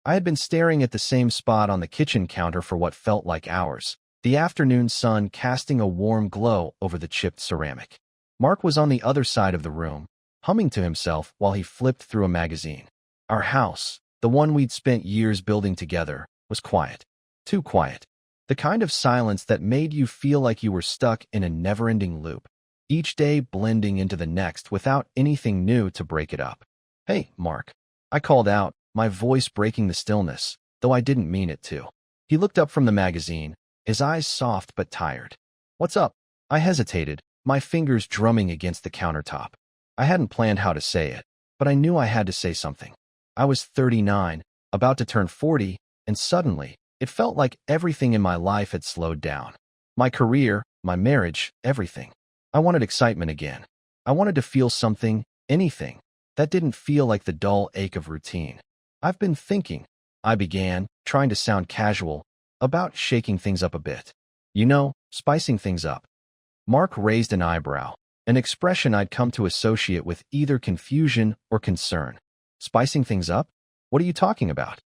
I had been staring at the same spot on the kitchen counter for what felt like hours, the afternoon sun casting a warm glow over the chipped ceramic. Mark was on the other side of the room, humming to himself while he flipped through a magazine. Our house, the one we'd spent years building together, was quiet. Too quiet. The kind of silence that made you feel like you were stuck in a never-ending loop, each day blending into the next without anything new to break it up. "Hey, Mark," I called out, my voice breaking the stillness, though I didn't mean it to. He looked up from the magazine, his eyes soft but tired. "What's up?" I hesitated, my fingers drumming against the countertop. I hadn't planned how to say it, but I knew I had to say something. I was 39, about to turn 40, and suddenly, it felt like everything in my life had slowed down. My career, my marriage, everything. I wanted excitement again. I wanted to feel something, anything, that didn't feel like the dull ache of routine. "I've been thinking," I began, trying to sound casual, "about shaking things up a bit. You know, spicing things up." Mark raised an eyebrow, an expression I'd come to associate with either confusion or concern. "Spicing things up? What are you talking about?"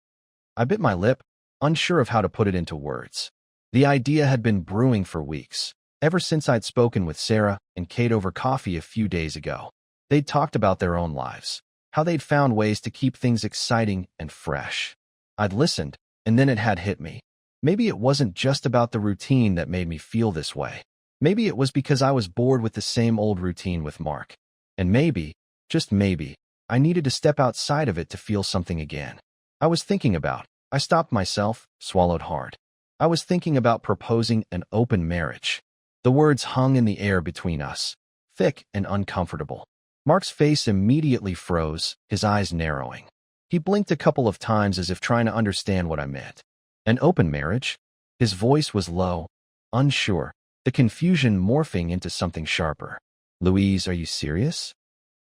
I bit my lip, unsure of how to put it into words. The idea had been brewing for weeks, ever since I'd spoken with Sarah and Kate over coffee a few days ago. They'd talked about their own lives, how they'd found ways to keep things exciting and fresh. I'd listened, and then it had hit me. Maybe it wasn't just about the routine that made me feel this way. Maybe it was because I was bored with the same old routine with Mark. And maybe, just maybe, I needed to step outside of it to feel something again. I stopped myself, swallowed hard. I was thinking about proposing an open marriage. The words hung in the air between us, thick and uncomfortable. Mark's face immediately froze, his eyes narrowing. He blinked a couple of times as if trying to understand what I meant. "An open marriage?" His voice was low, unsure, the confusion morphing into something sharper. "Louise, are you serious?"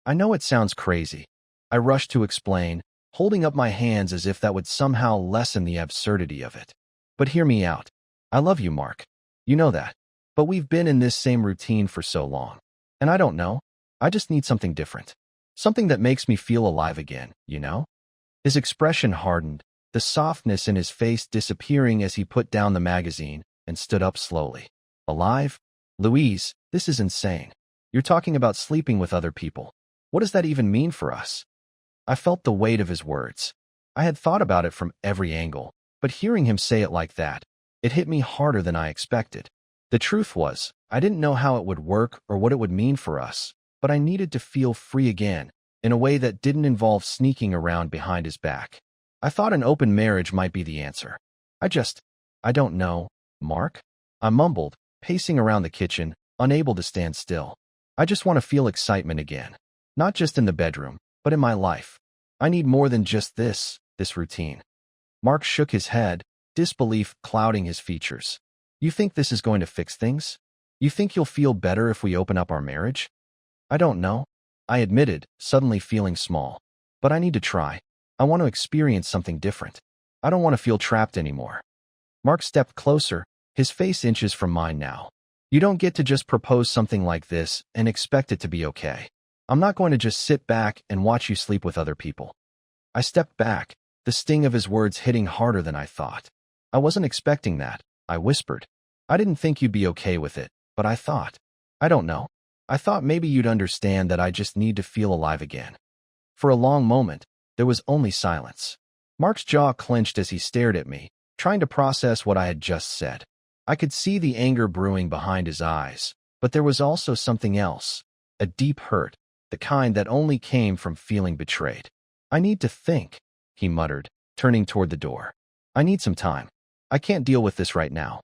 I know it sounds crazy. I rushed to explain, holding up my hands as if that would somehow lessen the absurdity of it. "But hear me out. I love you, Mark. You know that. But we've been in this same routine for so long. And I don't know. I just need something different. Something that makes me feel alive again, you know?" His expression hardened, the softness in his face disappearing as he put down the magazine and stood up slowly. "Alive? Louise, this is insane. You're talking about sleeping with other people. What does that even mean for us?" I felt the weight of his words. I had thought about it from every angle, but hearing him say it like that, it hit me harder than I expected. The truth was, I didn't know how it would work or what it would mean for us, but I needed to feel free again, in a way that didn't involve sneaking around behind his back. I thought an open marriage might be the answer. I don't know, Mark," I mumbled, pacing around the kitchen, unable to stand still. "I just want to feel excitement again. Not just in the bedroom, but in my life. I need more than just this routine." Mark shook his head, disbelief clouding his features. "You think this is going to fix things? You think you'll feel better if we open up our marriage?" "I don't know," I admitted, suddenly feeling small. "But I need to try. I want to experience something different. I don't want to feel trapped anymore." Mark stepped closer, his face inches from mine now. "You don't get to just propose something like this and expect it to be okay. I'm not going to just sit back and watch you sleep with other people." I stepped back, the sting of his words hitting harder than I thought. "I wasn't expecting that," I whispered. "I didn't think you'd be okay with it, but I don't know. I thought maybe you'd understand that I just need to feel alive again." For a long moment, there was only silence. Mark's jaw clenched as he stared at me, trying to process what I had just said. I could see the anger brewing behind his eyes, but there was also something else, a deep hurt, the kind that only came from feeling betrayed. "I need to think," he muttered, turning toward the door. "I need some time. I can't deal with this right now."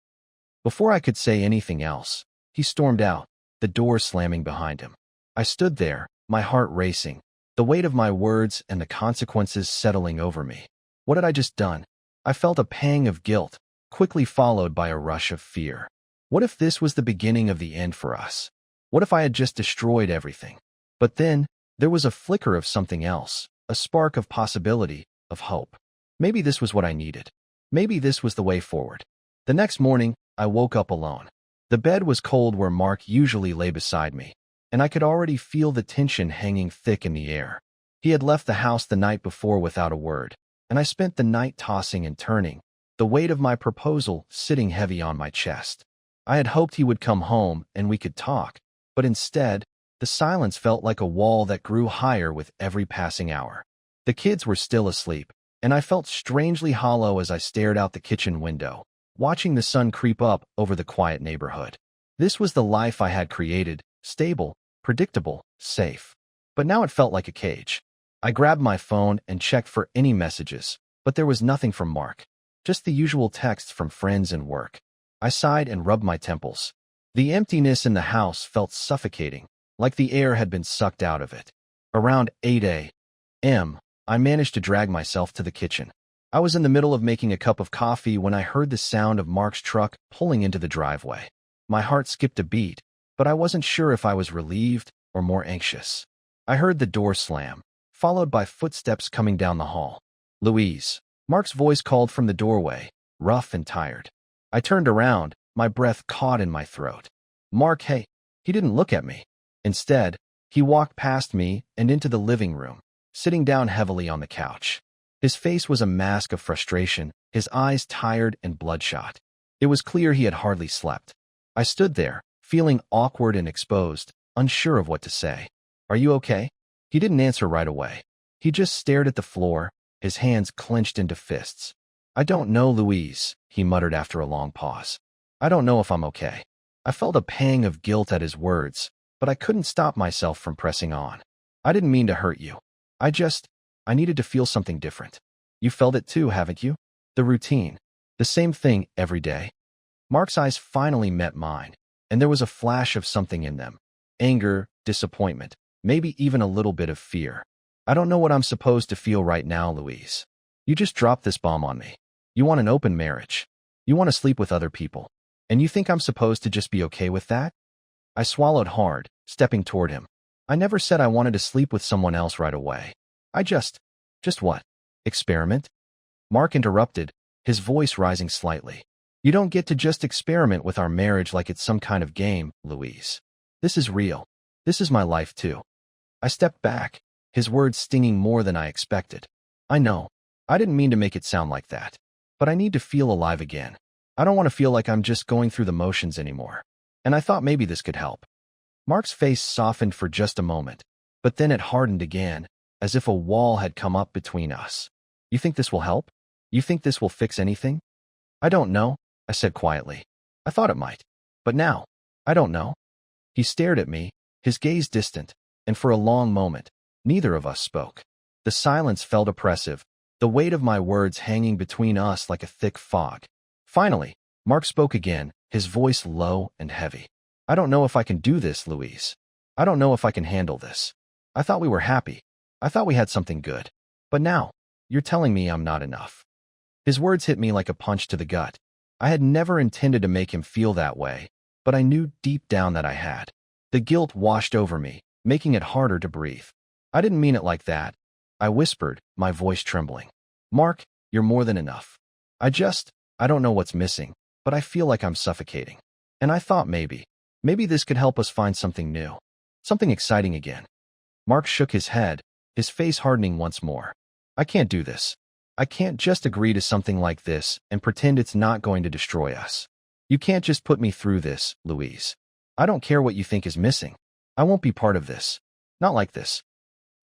Before I could say anything else, he stormed out, the door slamming behind him. I stood there, my heart racing, the weight of my words and the consequences settling over me. What had I just done? I felt a pang of guilt, quickly followed by a rush of fear. What if this was the beginning of the end for us? What if I had just destroyed everything? But then, there was a flicker of something else, a spark of possibility, of hope. Maybe this was what I needed. Maybe this was the way forward. The next morning, I woke up alone. The bed was cold where Mark usually lay beside me, and I could already feel the tension hanging thick in the air. He had left the house the night before without a word, and I spent the night tossing and turning, the weight of my proposal sitting heavy on my chest. I had hoped he would come home and we could talk, but instead, the silence felt like a wall that grew higher with every passing hour. The kids were still asleep, and I felt strangely hollow as I stared out the kitchen window, watching the sun creep up over the quiet neighborhood. This was the life I had created, stable, predictable, safe. But now it felt like a cage. I grabbed my phone and checked for any messages, but there was nothing from Mark. Just the usual texts from friends and work. I sighed and rubbed my temples. The emptiness in the house felt suffocating, like the air had been sucked out of it. Around 8 a.m., I managed to drag myself to the kitchen. I was in the middle of making a cup of coffee when I heard the sound of Mark's truck pulling into the driveway. My heart skipped a beat, but I wasn't sure if I was relieved or more anxious. I heard the door slam, followed by footsteps coming down the hall. "Louise." Mark's voice called from the doorway, rough and tired. I turned around, my breath caught in my throat. "Mark, hey." He didn't look at me. Instead, he walked past me and into the living room, sitting down heavily on the couch. His face was a mask of frustration, his eyes tired and bloodshot. It was clear he had hardly slept. I stood there, feeling awkward and exposed, unsure of what to say. "Are you okay?" He didn't answer right away. He just stared at the floor, his hands clenched into fists. "I don't know, Louise," he muttered after a long pause. "I don't know if I'm okay." I felt a pang of guilt at his words, but I couldn't stop myself from pressing on. "I didn't mean to hurt you. I needed to feel something different." "You felt it too, haven't you? The routine. The same thing every day." Mark's eyes finally met mine, and there was a flash of something in them. Anger, disappointment, maybe even a little bit of fear. "I don't know what I'm supposed to feel right now, Louise. You just dropped this bomb on me. You want an open marriage. You want to sleep with other people. And you think I'm supposed to just be okay with that?" I swallowed hard, stepping toward him. "I never said I wanted to sleep with someone else right away. I just what? Experiment?" Mark interrupted, his voice rising slightly. "You don't get to just experiment with our marriage like it's some kind of game, Louise. This is real. This is my life too." I stepped back, his words stinging more than I expected. "I know. I didn't mean to make it sound like that. But I need to feel alive again. I don't want to feel like I'm just going through the motions anymore. And I thought maybe this could help." Mark's face softened for just a moment, but then it hardened again, as if a wall had come up between us. "You think this will help? You think this will fix anything?" "I don't know," I said quietly. "I thought it might. But now, I don't know." He stared at me, his gaze distant, and for a long moment, neither of us spoke. The silence felt oppressive, the weight of my words hanging between us like a thick fog. Finally, Mark spoke again, his voice low and heavy. "I don't know if I can do this, Louise. I don't know if I can handle this. I thought we were happy. I thought we had something good. But now, you're telling me I'm not enough." His words hit me like a punch to the gut. I had never intended to make him feel that way, but I knew deep down that I had. The guilt washed over me, making it harder to breathe. "I didn't mean it like that," I whispered, my voice trembling. "Mark, you're more than enough. I don't know what's missing, but I feel like I'm suffocating. And I thought maybe this could help us find something new, something exciting again." Mark shook his head, his face hardening once more. "I can't do this. I can't just agree to something like this and pretend it's not going to destroy us. You can't just put me through this, Louise. I don't care what you think is missing. I won't be part of this. Not like this."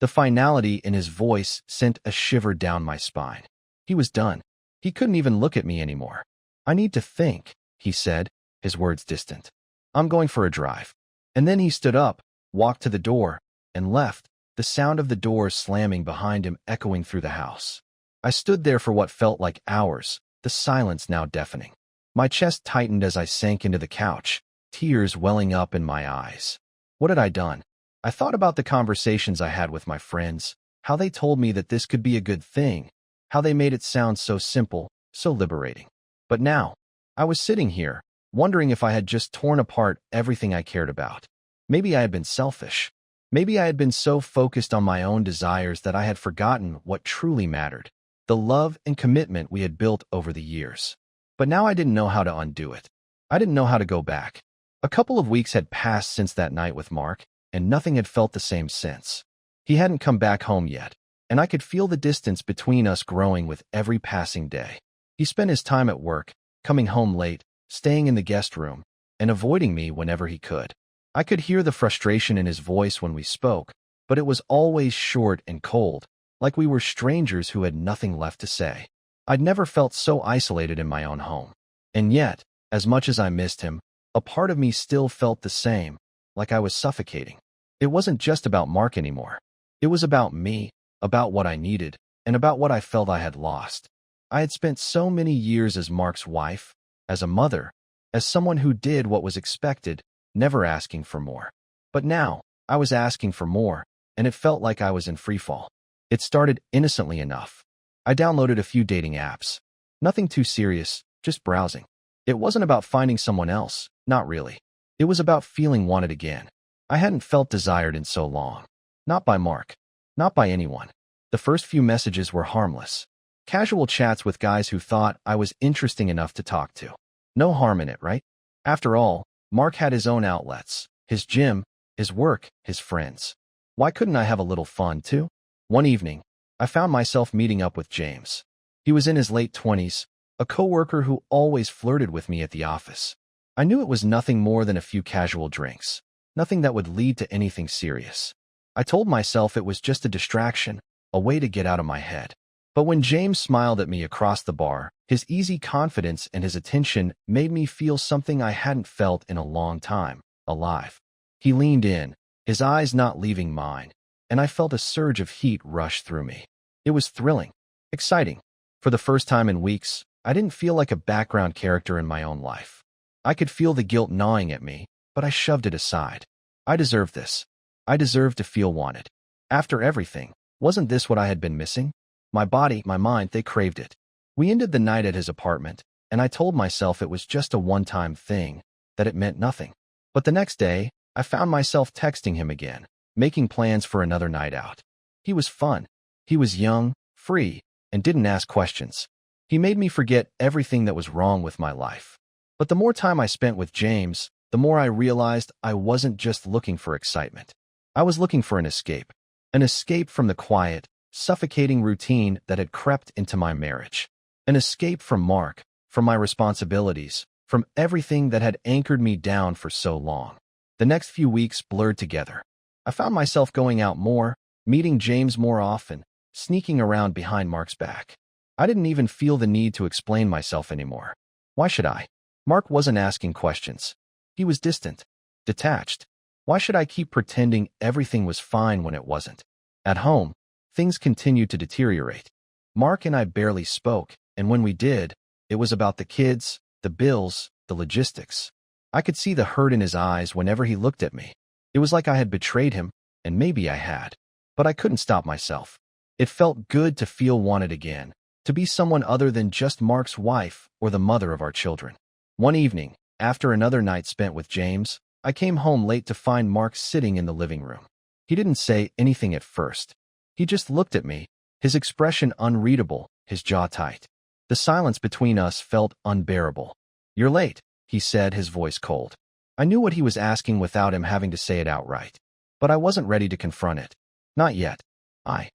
The finality in his voice sent a shiver down my spine. He was done. He couldn't even look at me anymore. "I need to think," he said, his words distant. "I'm going for a drive." And then he stood up, walked to the door, and left, the sound of the door slamming behind him echoing through the house. I stood there for what felt like hours, the silence now deafening. My chest tightened as I sank into the couch, tears welling up in my eyes. What had I done? I thought about the conversations I had with my friends, how they told me that this could be a good thing, how they made it sound so simple, so liberating. But now, I was sitting here, wondering if I had just torn apart everything I cared about. Maybe I had been selfish. Maybe I had been so focused on my own desires that I had forgotten what truly mattered, the love and commitment we had built over the years. But now I didn't know how to undo it. I didn't know how to go back. A couple of weeks had passed since that night with Mark, and nothing had felt the same since. He hadn't come back home yet. and I could feel the distance between us growing with every passing day. He spent his time at work, coming home late, staying in the guest room, and avoiding me whenever he could. I could hear the frustration in his voice when we spoke, but it was always short and cold, like we were strangers who had nothing left to say. I'd never felt so isolated in my own home. And yet, as much as I missed him, a part of me still felt the same, like I was suffocating. It wasn't just about Mark anymore. It was about me, about what I needed, and about what I felt I had lost. I had spent so many years as Mark's wife, as a mother, as someone who did what was expected, never asking for more. But now, I was asking for more, and it felt like I was in freefall. It started innocently enough. I downloaded a few dating apps. Nothing too serious, just browsing. It wasn't about finding someone else, not really. It was about feeling wanted again. I hadn't felt desired in so long. Not by Mark. Not by anyone. The first few messages were harmless. Casual chats with guys who thought I was interesting enough to talk to. No harm in it, right? After all, Mark had his own outlets. His gym, his work, his friends. Why couldn't I have a little fun, too? One evening, I found myself meeting up with James. He was in his late 20s, a coworker who always flirted with me at the office. I knew it was nothing more than a few casual drinks, nothing that would lead to anything serious. I told myself it was just a distraction, a way to get out of my head. But when James smiled at me across the bar, his easy confidence and his attention made me feel something I hadn't felt in a long time, alive. He leaned in, his eyes not leaving mine, and I felt a surge of heat rush through me. It was thrilling, exciting. For the first time in weeks, I didn't feel like a background character in my own life. I could feel the guilt gnawing at me, but I shoved it aside. I deserved this. I deserved to feel wanted. After everything, wasn't this what I had been missing? My body, my mind, they craved it. We ended the night at his apartment, and I told myself it was just a one-time thing, that it meant nothing. But the next day, I found myself texting him again, making plans for another night out. He was fun. He was young, free, and didn't ask questions. He made me forget everything that was wrong with my life. But the more time I spent with James, the more I realized I wasn't just looking for excitement. I was looking for an escape from the quiet, suffocating routine that had crept into my marriage. An escape from Mark, from my responsibilities, from everything that had anchored me down for so long. The next few weeks blurred together. I found myself going out more, meeting James more often, sneaking around behind Mark's back. I didn't even feel the need to explain myself anymore. Why should I? Mark wasn't asking questions. He was distant, detached. Why should I keep pretending everything was fine when it wasn't? At home, things continued to deteriorate. Mark and I barely spoke, and when we did, it was about the kids, the bills, the logistics. I could see the hurt in his eyes whenever he looked at me. It was like I had betrayed him, and maybe I had. But I couldn't stop myself. It felt good to feel wanted again, to be someone other than just Mark's wife or the mother of our children. One evening, after another night spent with James, I came home late to find Mark sitting in the living room. He didn't say anything at first. He just looked at me, his expression unreadable, his jaw tight. The silence between us felt unbearable. "You're late," he said, his voice cold. I knew what he was asking without him having to say it outright. But I wasn't ready to confront it. Not yet. I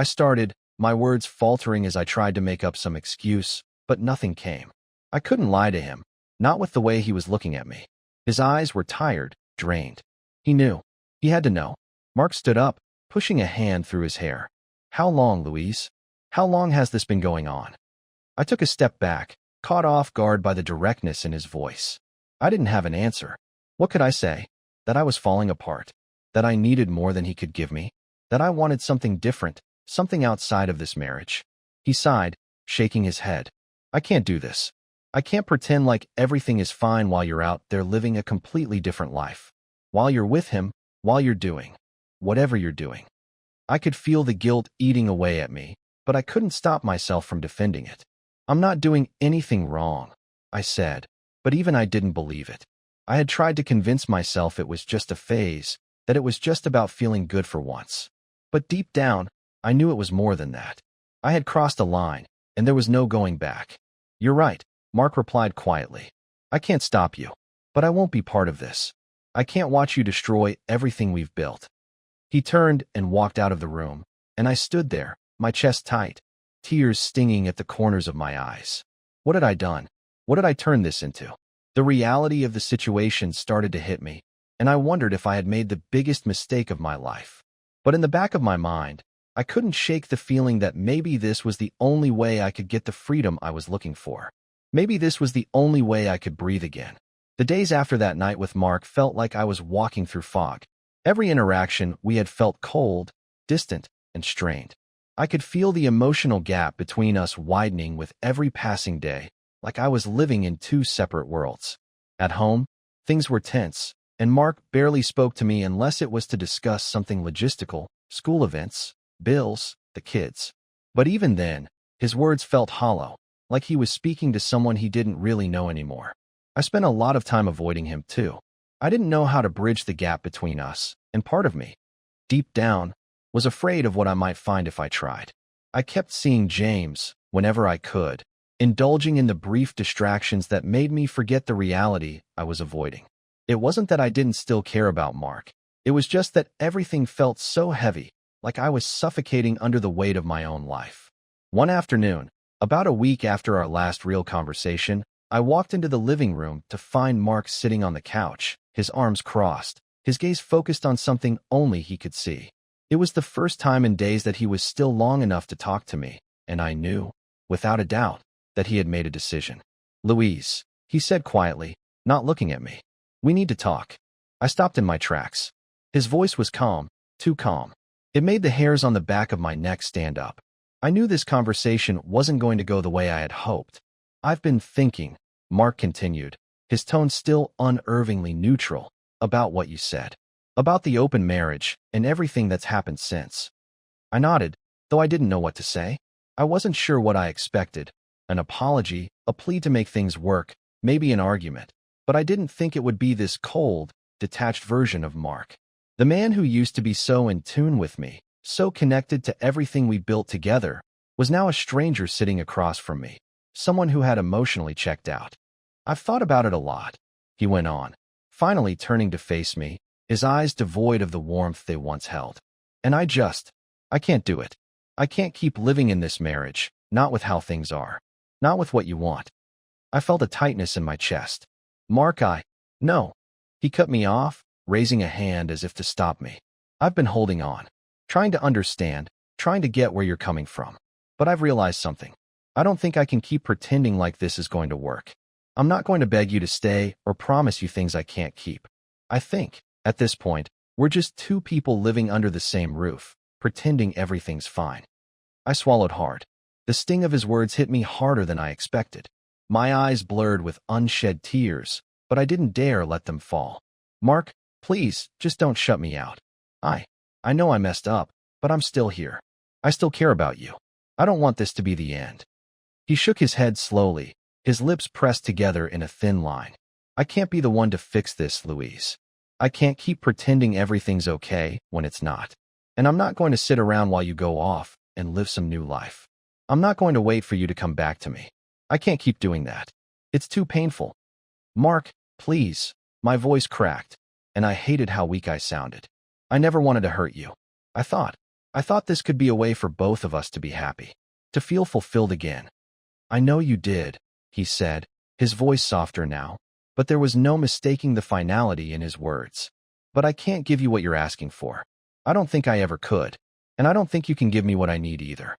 started, my words faltering as I tried to make up some excuse, but nothing came. I couldn't lie to him, not with the way he was looking at me. His eyes were tired, drained. He knew. He had to know. Mark stood up, pushing a hand through his hair. "How long, Louise? How long has this been going on?" I took a step back, caught off guard by the directness in his voice. I didn't have an answer. What could I say? That I was falling apart. That I needed more than he could give me. That I wanted something different, something outside of this marriage. He sighed, shaking his head. "I can't do this. I can't pretend like everything is fine while you're out there living a completely different life. While you're with him, while you're doing whatever you're doing." I could feel the guilt eating away at me, but I couldn't stop myself from defending it. "I'm not doing anything wrong," I said, but even I didn't believe it. I had tried to convince myself it was just a phase, that it was just about feeling good for once. But deep down, I knew it was more than that. I had crossed a line, and there was no going back. "You're right," Mark replied quietly. "I can't stop you, but I won't be part of this. I can't watch you destroy everything we've built." He turned and walked out of the room, and I stood there, my chest tight, tears stinging at the corners of my eyes. What had I done? What had I turned this into? The reality of the situation started to hit me, and I wondered if I had made the biggest mistake of my life. But in the back of my mind, I couldn't shake the feeling that maybe this was the only way I could get the freedom I was looking for. Maybe this was the only way I could breathe again. The days after that night with Mark felt like I was walking through fog. Every interaction we had felt cold, distant, and strained. I could feel the emotional gap between us widening with every passing day, like I was living in two separate worlds. At home, things were tense, and Mark barely spoke to me unless it was to discuss something logistical, school events, bills, the kids. But even then, his words felt hollow, like he was speaking to someone he didn't really know anymore. I spent a lot of time avoiding him, too. I didn't know how to bridge the gap between us, and part of me, deep down, was afraid of what I might find if I tried. I kept seeing James, whenever I could, indulging in the brief distractions that made me forget the reality I was avoiding. It wasn't that I didn't still care about Mark. It was just that everything felt so heavy, like I was suffocating under the weight of my own life. One afternoon, about a week after our last real conversation, I walked into the living room to find Mark sitting on the couch, his arms crossed, his gaze focused on something only he could see. It was the first time in days that he was still long enough to talk to me, and I knew, without a doubt, that he had made a decision. "Louise," he said quietly, not looking at me. "We need to talk." I stopped in my tracks. His voice was calm, too calm. It made the hairs on the back of my neck stand up. I knew this conversation wasn't going to go the way I had hoped. "I've been thinking," Mark continued, his tone still unervingly neutral, "about what you said. About the open marriage and everything that's happened since." I nodded, though I didn't know what to say. I wasn't sure what I expected. An apology, a plea to make things work, maybe an argument. But I didn't think it would be this cold, detached version of Mark. The man who used to be so in tune with me, so connected to everything we built together, was now a stranger sitting across from me, someone who had emotionally checked out. "I've thought about it a lot," he went on, finally turning to face me, his eyes devoid of the warmth they once held. "And I can't do it. I can't keep living in this marriage, not with how things are. Not with what you want." I felt a tightness in my chest. "Mark, no." He cut me off, raising a hand as if to stop me. "I've been holding on, trying to understand, trying to get where you're coming from. But I've realized something. I don't think I can keep pretending like this is going to work. I'm not going to beg you to stay or promise you things I can't keep. I think, at this point, we're just two people living under the same roof, pretending everything's fine." I swallowed hard. The sting of his words hit me harder than I expected. My eyes blurred with unshed tears, but I didn't dare let them fall. "Mark, please, just don't shut me out. I know I messed up, but I'm still here. I still care about you. I don't want this to be the end." He shook his head slowly, his lips pressed together in a thin line. "I can't be the one to fix this, Louise. I can't keep pretending everything's okay when it's not. And I'm not going to sit around while you go off and live some new life. I'm not going to wait for you to come back to me. I can't keep doing that. It's too painful. Mark, please." My voice cracked, and I hated how weak I sounded. "I never wanted to hurt you. I thought this could be a way for both of us to be happy, to feel fulfilled again." "I know you did," he said, his voice softer now, but there was no mistaking the finality in his words. "But I can't give you what you're asking for. I don't think I ever could, and I don't think you can give me what I need either."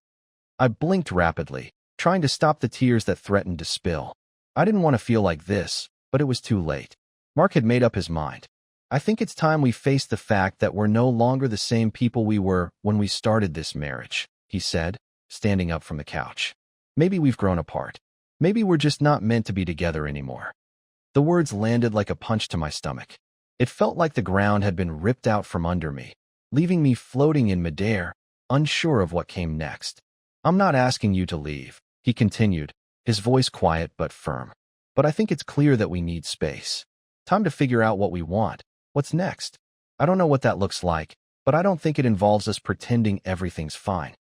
I blinked rapidly, trying to stop the tears that threatened to spill. I didn't want to feel like this, but it was too late. Mark had made up his mind. "I think it's time we face the fact that we're no longer the same people we were when we started this marriage," he said, standing up from the couch. "Maybe we've grown apart. Maybe we're just not meant to be together anymore." The words landed like a punch to my stomach. It felt like the ground had been ripped out from under me, leaving me floating in midair, unsure of what came next. "I'm not asking you to leave," he continued, his voice quiet but firm. "But I think it's clear that we need space. Time to figure out what we want. What's next? I don't know what that looks like, but I don't think it involves us pretending everything's fine."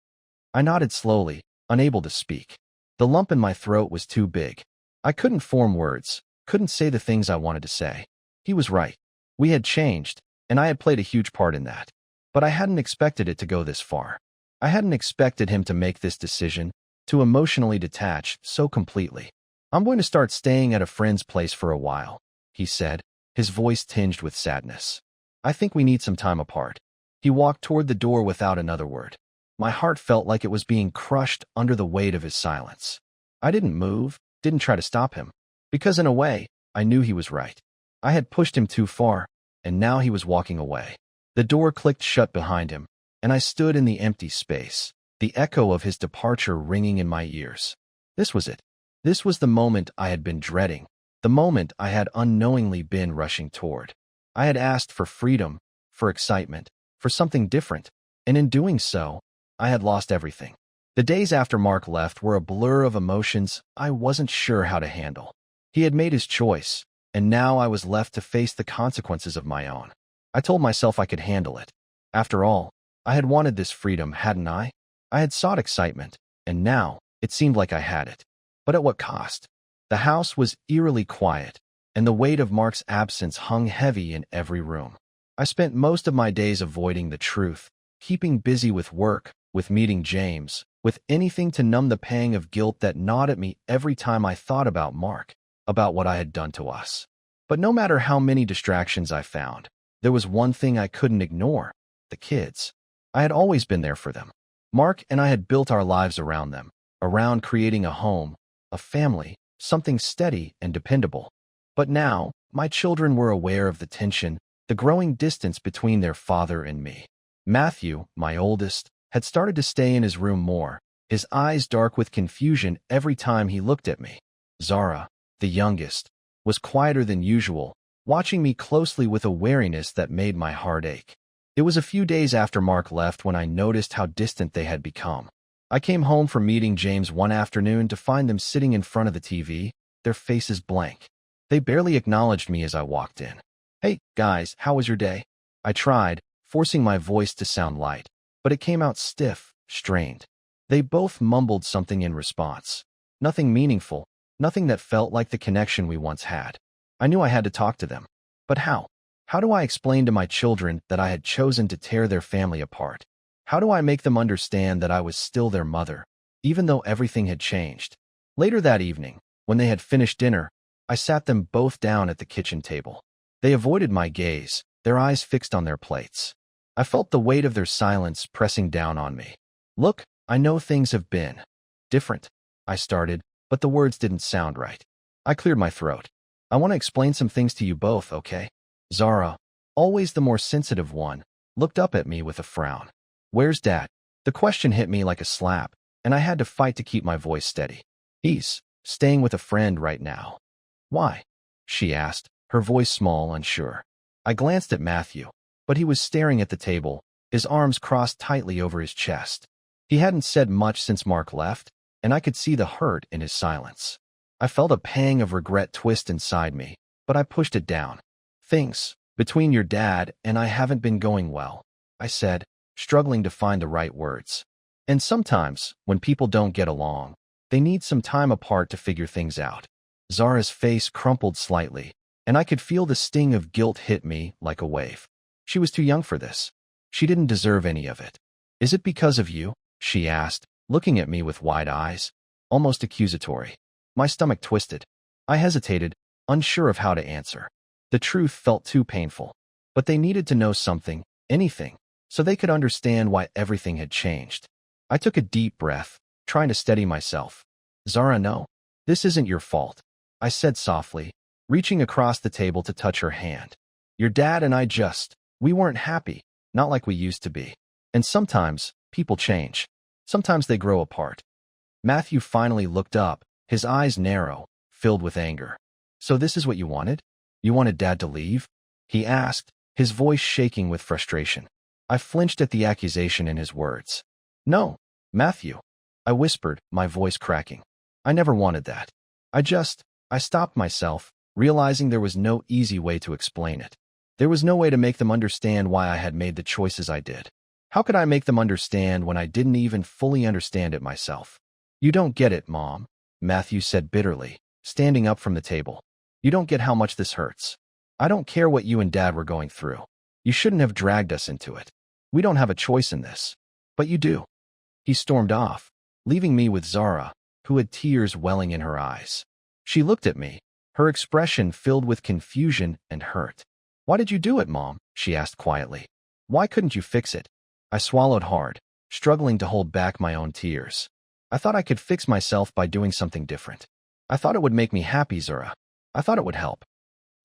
I nodded slowly, unable to speak. The lump in my throat was too big. I couldn't form words, couldn't say the things I wanted to say. He was right. We had changed, and I had played a huge part in that. But I hadn't expected it to go this far. I hadn't expected him to make this decision, to emotionally detach so completely. "I'm going to start staying at a friend's place for a while," he said, his voice tinged with sadness. "I think we need some time apart." He walked toward the door without another word. My heart felt like it was being crushed under the weight of his silence. I didn't move, didn't try to stop him, because in a way, I knew he was right. I had pushed him too far, and now he was walking away. The door clicked shut behind him, and I stood in the empty space, the echo of his departure ringing in my ears. This was it. This was the moment I had been dreading, the moment I had unknowingly been rushing toward. I had asked for freedom, for excitement, for something different, and in doing so, I had lost everything. The days after Mark left were a blur of emotions I wasn't sure how to handle. He had made his choice, and now I was left to face the consequences of my own. I told myself I could handle it. After all, I had wanted this freedom, hadn't I? I had sought excitement, and now it seemed like I had it. But at what cost? The house was eerily quiet, and the weight of Mark's absence hung heavy in every room. I spent most of my days avoiding the truth, keeping busy with work, with meeting James, with anything to numb the pang of guilt that gnawed at me every time I thought about Mark, about what I had done to us. But no matter how many distractions I found, there was one thing I couldn't ignore: the kids. I had always been there for them. Mark and I had built our lives around them, around creating a home, a family, something steady and dependable. But now, my children were aware of the tension, the growing distance between their father and me. Matthew, my oldest, had started to stay in his room more, his eyes dark with confusion every time he looked at me. Zara, the youngest, was quieter than usual, watching me closely with a wariness that made my heart ache. It was a few days after Mark left when I noticed how distant they had become. I came home from meeting James one afternoon to find them sitting in front of the TV, their faces blank. They barely acknowledged me as I walked in. "Hey, guys, how was your day?" I tried, forcing my voice to sound light, but it came out stiff, strained. They both mumbled something in response. Nothing meaningful, nothing that felt like the connection we once had. I knew I had to talk to them. But how? How do I explain to my children that I had chosen to tear their family apart? How do I make them understand that I was still their mother, even though everything had changed? Later that evening, when they had finished dinner, I sat them both down at the kitchen table. They avoided my gaze, their eyes fixed on their plates. I felt the weight of their silence pressing down on me. "Look, I know things have been different," I started, but the words didn't sound right. I cleared my throat. "I want to explain some things to you both, okay?" Zara, always the more sensitive one, looked up at me with a frown. "Where's Dad?" The question hit me like a slap, and I had to fight to keep my voice steady. "He's staying with a friend right now." "Why?" she asked, her voice small, unsure. I glanced at Matthew, but he was staring at the table, his arms crossed tightly over his chest. He hadn't said much since Mark left, and I could see the hurt in his silence. I felt a pang of regret twist inside me, but I pushed it down. "Things between your dad and I haven't been going well," I said, struggling to find the right words. "And sometimes, when people don't get along, they need some time apart to figure things out." Zara's face crumpled slightly, and I could feel the sting of guilt hit me like a wave. She was too young for this. She didn't deserve any of it. "Is it because of you?" she asked, looking at me with wide eyes, almost accusatory. My stomach twisted. I hesitated, unsure of how to answer. The truth felt too painful. But they needed to know something, anything, so they could understand why everything had changed. I took a deep breath, trying to steady myself. "Zara, no, this isn't your fault," I said softly, reaching across the table to touch her hand. "Your dad and I we weren't happy, not like we used to be. And sometimes, people change. Sometimes they grow apart." Matthew finally looked up, his eyes narrow, filled with anger. "So this is what you wanted? You wanted Dad to leave?" he asked, his voice shaking with frustration. I flinched at the accusation in his words. "No, Matthew," I whispered, my voice cracking. "I never wanted that. I stopped myself, realizing there was no easy way to explain it. There was no way to make them understand why I had made the choices I did. How could I make them understand when I didn't even fully understand it myself?" "You don't get it, Mom," Matthew said bitterly, standing up from the table. "You don't get how much this hurts. I don't care what you and Dad were going through. You shouldn't have dragged us into it. We don't have a choice in this. But you do. He stormed off, leaving me with Zara, who had tears welling in her eyes. She looked at me, her expression filled with confusion and hurt. "Why did you do it, Mom?" she asked quietly. "Why couldn't you fix it?" I swallowed hard, struggling to hold back my own tears. I thought I could fix myself by doing something different. I thought it would make me happy, Zara. I thought it would help.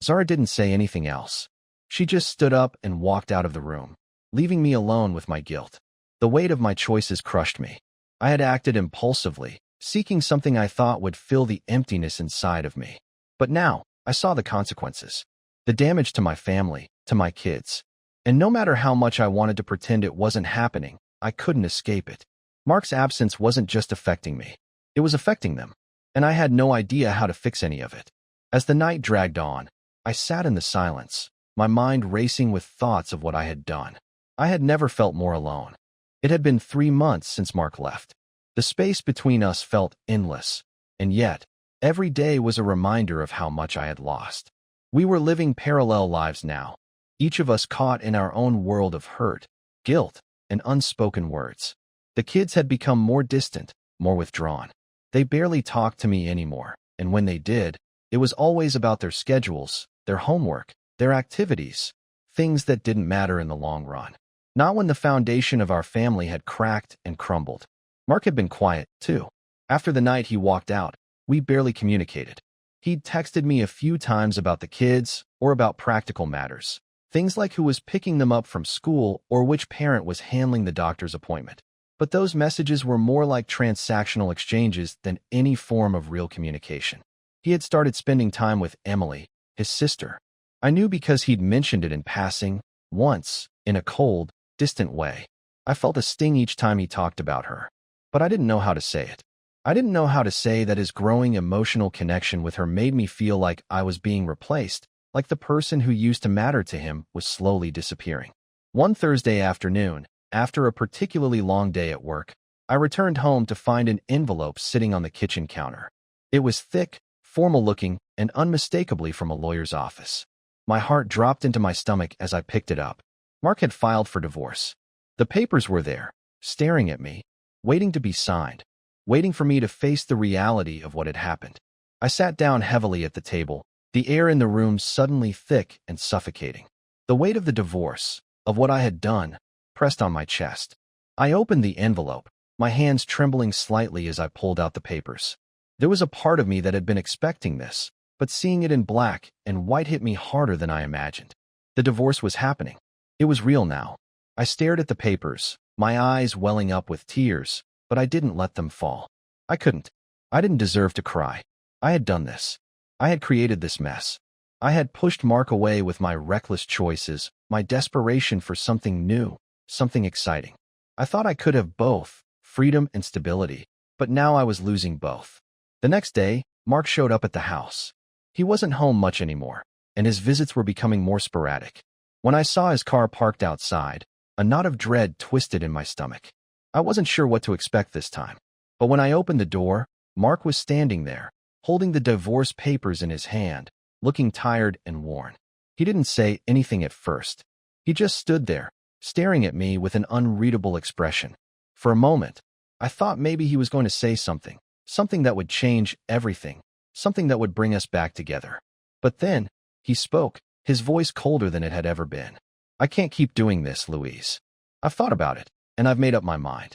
Zara didn't say anything else. She just stood up and walked out of the room, leaving me alone with my guilt. The weight of my choices crushed me. I had acted impulsively, seeking something I thought would fill the emptiness inside of me. But now, I saw the consequences. The damage to my family, to my kids. And no matter how much I wanted to pretend it wasn't happening, I couldn't escape it. Mark's absence wasn't just affecting me. It was affecting them. And I had no idea how to fix any of it. As the night dragged on, I sat in the silence, my mind racing with thoughts of what I had done. I had never felt more alone. It had been 3 months since Mark left. The space between us felt endless, and yet, every day was a reminder of how much I had lost. We were living parallel lives now, each of us caught in our own world of hurt, guilt, and unspoken words. The kids had become more distant, more withdrawn. They barely talked to me anymore, and when they did, it was always about their schedules, their homework, their activities, things that didn't matter in the long run. Not when the foundation of our family had cracked and crumbled. Mark had been quiet, too. After the night he walked out, we barely communicated. He'd texted me a few times about the kids or about practical matters, things like who was picking them up from school or which parent was handling the doctor's appointment. But those messages were more like transactional exchanges than any form of real communication. He had started spending time with Emily, his sister. I knew because he'd mentioned it in passing, once, in a cold, distant way. I felt a sting each time he talked about her. But I didn't know how to say it. I didn't know how to say that his growing emotional connection with her made me feel like I was being replaced, like the person who used to matter to him was slowly disappearing. One Thursday afternoon, after a particularly long day at work, I returned home to find an envelope sitting on the kitchen counter. It was thick, formal-looking, and unmistakably from a lawyer's office. My heart dropped into my stomach as I picked it up. Mark had filed for divorce. The papers were there, staring at me, waiting to be signed, waiting for me to face the reality of what had happened. I sat down heavily at the table, the air in the room suddenly thick and suffocating. The weight of the divorce, of what I had done, pressed on my chest. I opened the envelope, my hands trembling slightly as I pulled out the papers. There was a part of me that had been expecting this, but seeing it in black and white hit me harder than I imagined. The divorce was happening. It was real now. I stared at the papers, my eyes welling up with tears, but I didn't let them fall. I couldn't. I didn't deserve to cry. I had done this. I had created this mess. I had pushed Mark away with my reckless choices, my desperation for something new, something exciting. I thought I could have both, freedom and stability, but now I was losing both. The next day, Mark showed up at the house. He wasn't home much anymore, and his visits were becoming more sporadic. When I saw his car parked outside, a knot of dread twisted in my stomach. I wasn't sure what to expect this time. But when I opened the door, Mark was standing there, holding the divorce papers in his hand, looking tired and worn. He didn't say anything at first. He just stood there, staring at me with an unreadable expression. For a moment, I thought maybe he was going to say something, something that would change everything, something that would bring us back together. But then, he spoke, his voice colder than it had ever been. "I can't keep doing this, Louise. I've thought about it, and I've made up my mind."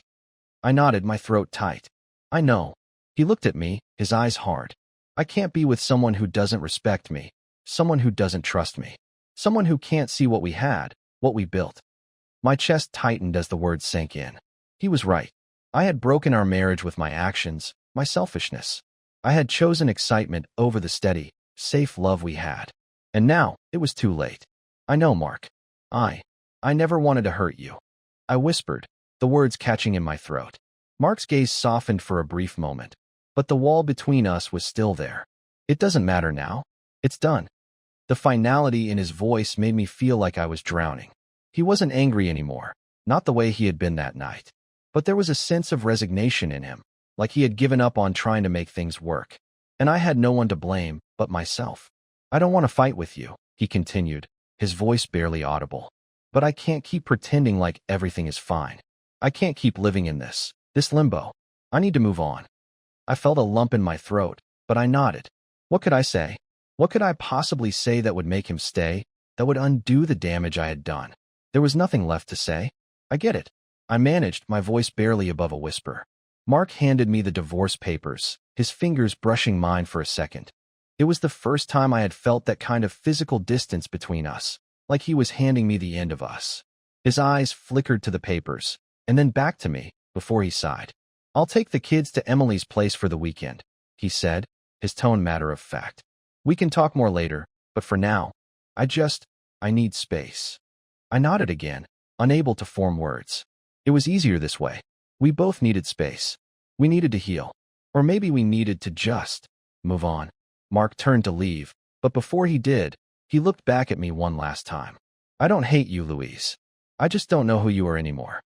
I nodded, my throat tight. "I know." He looked at me, his eyes hard. "I can't be with someone who doesn't respect me, someone who doesn't trust me, someone who can't see what we had, what we built." My chest tightened as the words sank in. He was right. I had broken our marriage with my actions, my selfishness. I had chosen excitement over the steady, safe love we had. And now, it was too late. "I know, Mark. I never wanted to hurt you." I whispered, the words catching in my throat. Mark's gaze softened for a brief moment, but the wall between us was still there. "It doesn't matter now. It's done." The finality in his voice made me feel like I was drowning. He wasn't angry anymore, not the way he had been that night. But there was a sense of resignation in him, like he had given up on trying to make things work. And I had no one to blame but myself. "I don't want to fight with you," he continued, his voice barely audible. "But I can't keep pretending like everything is fine. I can't keep living in this, This limbo. I need to move on. I felt a lump in my throat, but I nodded. What could I say? What could I possibly say that would make him stay, that would undo the damage I had done? There was nothing left to say. I get it. I managed, my voice barely above a whisper. Mark handed me the divorce papers, his fingers brushing mine for a second. It was the first time I had felt that kind of physical distance between us, like he was handing me the end of us. His eyes flickered to the papers, and then back to me, before he sighed. I'll take the kids to Emily's place for the weekend, he said, his tone matter of fact. We can talk more later, but for now, I need space. I nodded again, unable to form words. It was easier this way. We both needed space. We needed to heal. Or maybe we needed to just move on. Mark turned to leave, but before he did, he looked back at me one last time. I don't hate you, Louise. I just don't know who you are anymore.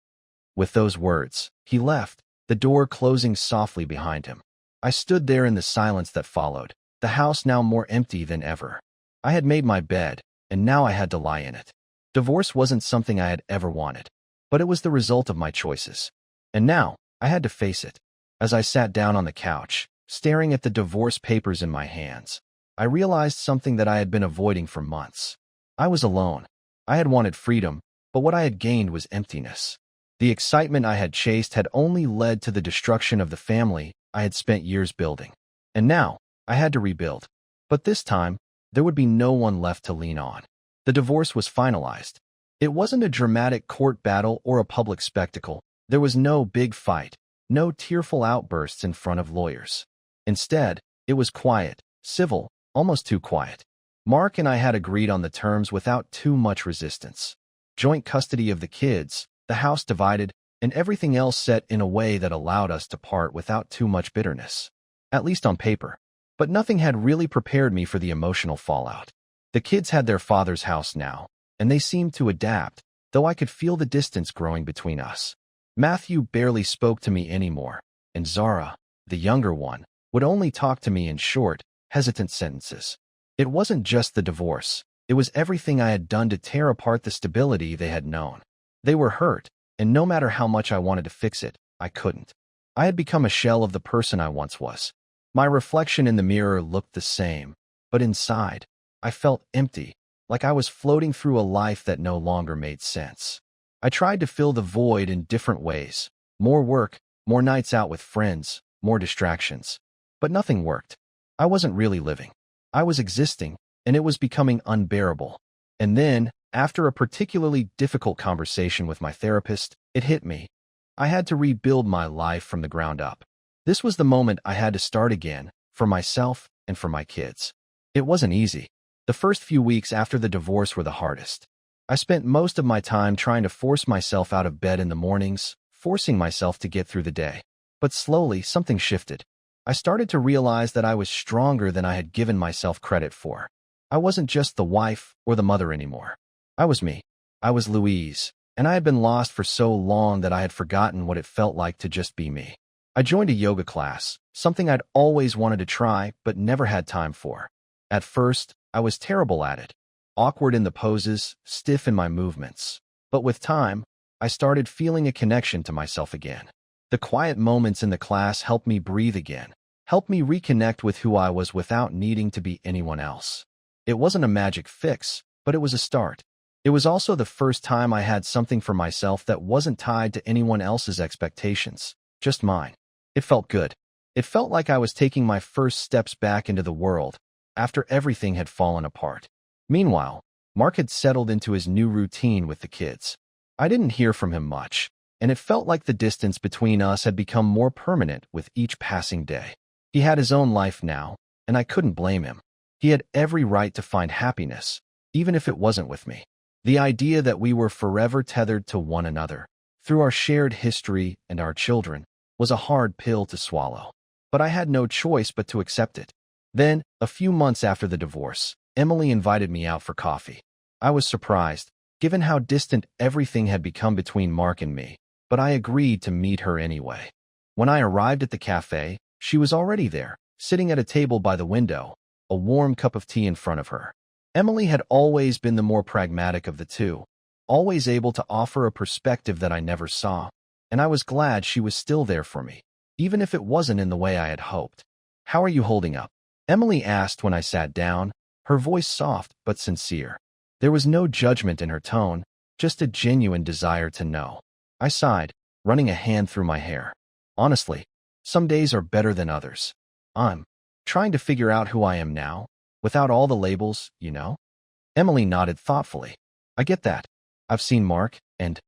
With those words, he left, the door closing softly behind him. I stood there in the silence that followed, the house now more empty than ever. I had made my bed, and now I had to lie in it. Divorce wasn't something I had ever wanted, but it was the result of my choices. And now, I had to face it. As I sat down on the couch, staring at the divorce papers in my hands, I realized something that I had been avoiding for months. I was alone. I had wanted freedom, but what I had gained was emptiness. The excitement I had chased had only led to the destruction of the family I had spent years building. And now, I had to rebuild. But this time, there would be no one left to lean on. The divorce was finalized. It wasn't a dramatic court battle or a public spectacle. There was no big fight, no tearful outbursts in front of lawyers. Instead, it was quiet, civil, almost too quiet. Mark and I had agreed on the terms without too much resistance. Joint custody of the kids, the house divided, and everything else set in a way that allowed us to part without too much bitterness. At least on paper. But nothing had really prepared me for the emotional fallout. The kids had their father's house now, and they seemed to adapt, though I could feel the distance growing between us. Matthew barely spoke to me anymore, and Zara, the younger one, would only talk to me in short, hesitant sentences. It wasn't just the divorce. It was everything I had done to tear apart the stability they had known. They were hurt, and no matter how much I wanted to fix it, I couldn't. I had become a shell of the person I once was. My reflection in the mirror looked the same, but inside, I felt empty, like I was floating through a life that no longer made sense. I tried to fill the void in different ways. More work, more nights out with friends, more distractions. But nothing worked. I wasn't really living. I was existing, and it was becoming unbearable. And then, after a particularly difficult conversation with my therapist, it hit me. I had to rebuild my life from the ground up. This was the moment I had to start again, for myself and for my kids. It wasn't easy. The first few weeks after the divorce were the hardest. I spent most of my time trying to force myself out of bed in the mornings, forcing myself to get through the day. But slowly, something shifted. I started to realize that I was stronger than I had given myself credit for. I wasn't just the wife or the mother anymore. I was me. I was Louise, and I had been lost for so long that I had forgotten what it felt like to just be me. I joined a yoga class, something I'd always wanted to try but never had time for. At first, I was terrible at it. Awkward in the poses, stiff in my movements. But with time, I started feeling a connection to myself again. The quiet moments in the class helped me breathe again, helped me reconnect with who I was without needing to be anyone else. It wasn't a magic fix, but it was a start. It was also the first time I had something for myself that wasn't tied to anyone else's expectations, just mine. It felt good. It felt like I was taking my first steps back into the world, after everything had fallen apart. Meanwhile, Mark had settled into his new routine with the kids. I didn't hear from him much, and it felt like the distance between us had become more permanent with each passing day. He had his own life now, and I couldn't blame him. He had every right to find happiness, even if it wasn't with me. The idea that we were forever tethered to one another, through our shared history and our children, was a hard pill to swallow. But I had no choice but to accept it. Then, a few months after the divorce, Emily invited me out for coffee. I was surprised, given how distant everything had become between Mark and me, but I agreed to meet her anyway. When I arrived at the cafe, she was already there, sitting at a table by the window, a warm cup of tea in front of her. Emily had always been the more pragmatic of the two, always able to offer a perspective that I never saw. and I was glad she was still there for me, even if it wasn't in the way I had hoped. "How are you holding up?" Emily asked when I sat down, her voice soft but sincere. There was no judgment in her tone, just a genuine desire to know. I sighed, running a hand through my hair. "Honestly, some days are better than others. I'm trying to figure out who I am now, without all the labels, you know?" Emily nodded thoughtfully. "I get that. I've seen Mark, and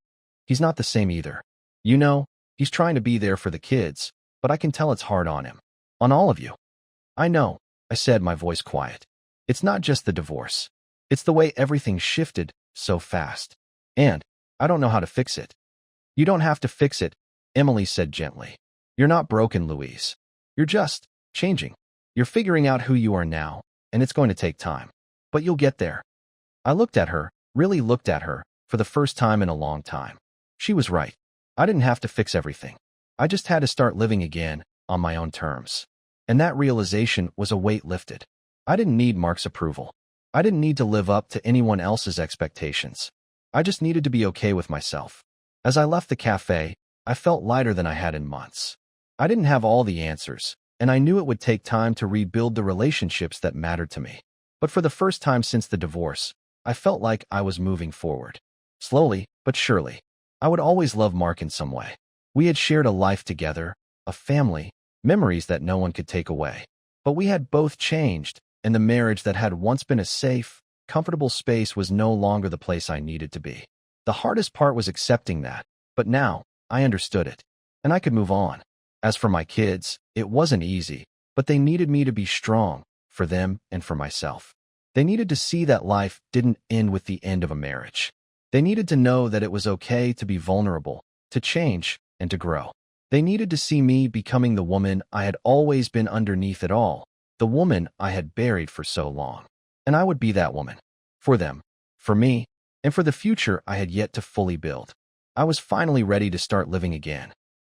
he's not the same either. You know, he's trying to be there for the kids, but I can tell it's hard on him. On all of you." "I know," I said, my voice quiet. "It's not just the divorce. It's the way everything shifted so fast. And I don't know how to fix it." "You don't have to fix it," Emily said gently. "You're not broken, Louise. You're just changing. You're figuring out who you are now, and it's going to take time. But you'll get there." I looked at her, really looked at her, for the first time in a long time. She was right. I didn't have to fix everything. I just had to start living again, on my own terms. And that realization was a weight lifted. I didn't need Mark's approval. I didn't need to live up to anyone else's expectations. I just needed to be okay with myself. As I left the cafe, I felt lighter than I had in months. I didn't have all the answers, and I knew it would take time to rebuild the relationships that mattered to me. But for the first time since the divorce, I felt like I was moving forward. Slowly, but surely. I would always love Mark in some way. We had shared a life together, a family, memories that no one could take away. But we had both changed, and the marriage that had once been a safe, comfortable space was no longer the place I needed to be. The hardest part was accepting that, but now, I understood it, and I could move on. As for my kids, it wasn't easy, but they needed me to be strong, for them and for myself. They needed to see that life didn't end with the end of a marriage. They needed to know that it was okay to be vulnerable, to change, and to grow. They needed to see me becoming the woman I had always been underneath it all, the woman I had buried for so long. And I would be that woman. For them, for me, and for the future I had yet to fully build. I was finally ready to start living again.